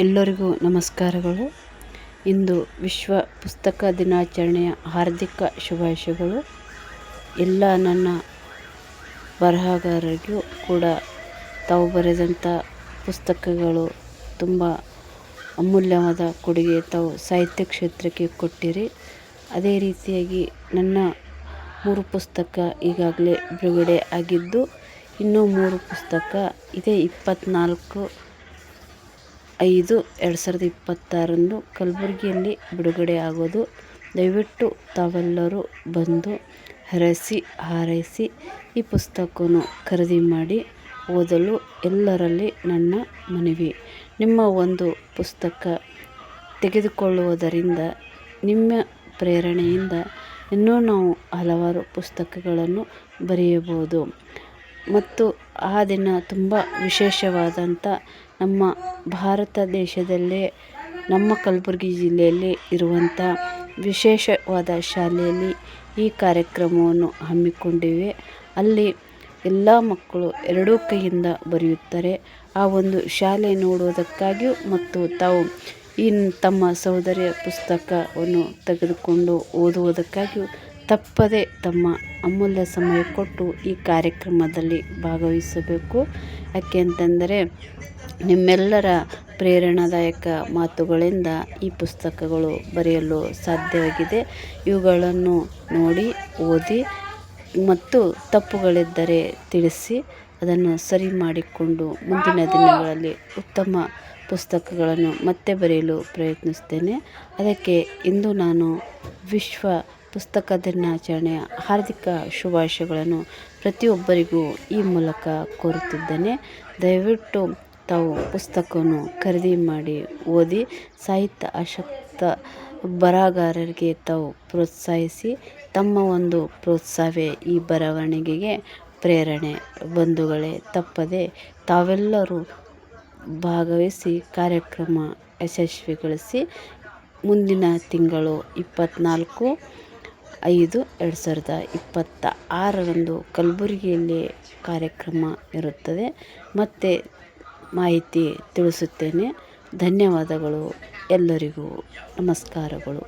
ಎಲ್ಲರಿಗೂ ನಮಸ್ಕಾರಗಳು. ಇಂದು ವಿಶ್ವ ಪುಸ್ತಕ ದಿನಾಚರಣೆಯ ಹಾರ್ದಿಕ ಶುಭಾಶಯಗಳು. ಎಲ್ಲ ನನ್ನ ಬರಹಗಾರರಿಗೂ ಕೂಡ ತಾವು ಬರೆದಂಥ ಪುಸ್ತಕಗಳು ತುಂಬ ಅಮೂಲ್ಯವಾದ ಕೊಡುಗೆ ತಾವು ಸಾಹಿತ್ಯ ಕ್ಷೇತ್ರಕ್ಕೆ ಕೊಟ್ಟಿರಿ. ಅದೇ ರೀತಿಯಾಗಿ ನನ್ನ 3 ಪುಸ್ತಕ ಈಗಾಗಲೇ ಬಿಡುಗಡೆ ಆಗಿದ್ದು, ಇನ್ನೂ 3 ಪುಸ್ತಕ ಇದೇ 24/5/2026 ಕಲಬುರಗಿಯಲ್ಲಿ ಬಿಡುಗಡೆ ಆಗೋದು. ದಯವಿಟ್ಟು ತಾವೆಲ್ಲರೂ ಬಂದು ಹರಸಿ ಹಾರೈಸಿ ಈ ಪುಸ್ತಕವನ್ನು ಖರೀದಿ ಮಾಡಿ ಓದಲು ಎಲ್ಲರಲ್ಲಿ ನನ್ನ ಮನವಿ. ನಿಮ್ಮ ಒಂದು ಪುಸ್ತಕ ತೆಗೆದುಕೊಳ್ಳುವುದರಿಂದ, ನಿಮ್ಮ ಪ್ರೇರಣೆಯಿಂದ ಇನ್ನೂ ನಾವು ಹಲವಾರು ಪುಸ್ತಕಗಳನ್ನು ಬರೆಯಬಹುದು. ಮತ್ತು ಆ ದಿನ ತುಂಬ ವಿಶೇಷವಾದಂಥ, ನಮ್ಮ ಭಾರತ ದೇಶದಲ್ಲೇ ನಮ್ಮ ಕಲಬುರಗಿ ಜಿಲ್ಲೆಯಲ್ಲಿ ಇರುವಂಥ ವಿಶೇಷವಾದ ಶಾಲೆಯಲ್ಲಿ ಈ ಕಾರ್ಯಕ್ರಮವನ್ನು ಹಮ್ಮಿಕೊಂಡಿವೆ. ಅಲ್ಲಿ ಎಲ್ಲ ಮಕ್ಕಳು 2 ಕೈಯಿಂದ ಬರೆಯುತ್ತಾರೆ. ಆ ಒಂದು ಶಾಲೆ ನೋಡುವುದಕ್ಕಾಗಿಯೂ ಮತ್ತು ತಾವು ತಮ್ಮ ಸಹೋದರಿಯ ಪುಸ್ತಕವನ್ನು ತೆಗೆದುಕೊಂಡು ಓದುವುದಕ್ಕಾಗಿಯೂ ತಪ್ಪದೆ ತಮ್ಮ ಅಮೂಲ್ಯ ಸಮಯ ಕೊಟ್ಟು ಈ ಕಾರ್ಯಕ್ರಮದಲ್ಲಿ ಭಾಗವಹಿಸಬೇಕು. ಯಾಕೆ ಅಂತಂದರೆ, ನಿಮ್ಮೆಲ್ಲರ ಪ್ರೇರಣಾದಾಯಕ ಮಾತುಗಳಿಂದ ಈ ಪುಸ್ತಕಗಳು ಬರೆಯಲು ಸಾಧ್ಯವಾಗಿದೆ. ಇವುಗಳನ್ನು ನೋಡಿ ಓದಿ ಮತ್ತು ತಪ್ಪುಗಳಿದ್ದರೆ ತಿಳಿಸಿ ಅದನ್ನು ಸರಿ ಮಾಡಿಕೊಂಡು ಮುಂದಿನ ದಿನಗಳಲ್ಲಿ ಉತ್ತಮ ಪುಸ್ತಕಗಳನ್ನು ಮತ್ತೆ ಬರೆಯಲು ಪ್ರಯತ್ನಿಸ್ತೇನೆ. ಅದಕ್ಕೆ ಇಂದು ನಾನು ವಿಶ್ವ ಪುಸ್ತಕ ದಿನಾಚರಣೆಯ ಹಾರ್ದಿಕ ಶುಭಾಶಯಗಳನ್ನು ಪ್ರತಿಯೊಬ್ಬರಿಗೂ ಈ ಮೂಲಕ ಕೋರುತ್ತಿದ್ದೇನೆ. ದಯವಿಟ್ಟು ತಾವು ಪುಸ್ತಕವನ್ನು ಖರೀದಿ ಮಾಡಿ ಓದಿ ಸಾಹಿತ್ಯ ಆಸಕ್ತ ಬರಹಗಾರರಿಗೆ ತಾವು ಪ್ರೋತ್ಸಾಹಿಸಿ. ತಮ್ಮ ಒಂದು ಪ್ರೋತ್ಸಾಹವೇ ಈ ಬರವಣಿಗೆಗೆ ಪ್ರೇರಣೆ. ಬಂಧುಗಳೇ, ತಪ್ಪದೆ ತಾವೆಲ್ಲರೂ ಭಾಗವಹಿಸಿ ಕಾರ್ಯಕ್ರಮ ಯಶಸ್ವಿಗೊಳಿಸಿ. ಮುಂದಿನ ತಿಂಗಳು 24/5/2026 ಕಲಬುರಗಿಯಲ್ಲಿ ಕಾರ್ಯಕ್ರಮ ಇರುತ್ತದೆ. ಮತ್ತೆ ಮಾಹಿತಿ ತಿಳಿಸುತ್ತೇನೆ. ಧನ್ಯವಾದಗಳು. ಎಲ್ಲರಿಗೂ ನಮಸ್ಕಾರಗಳು.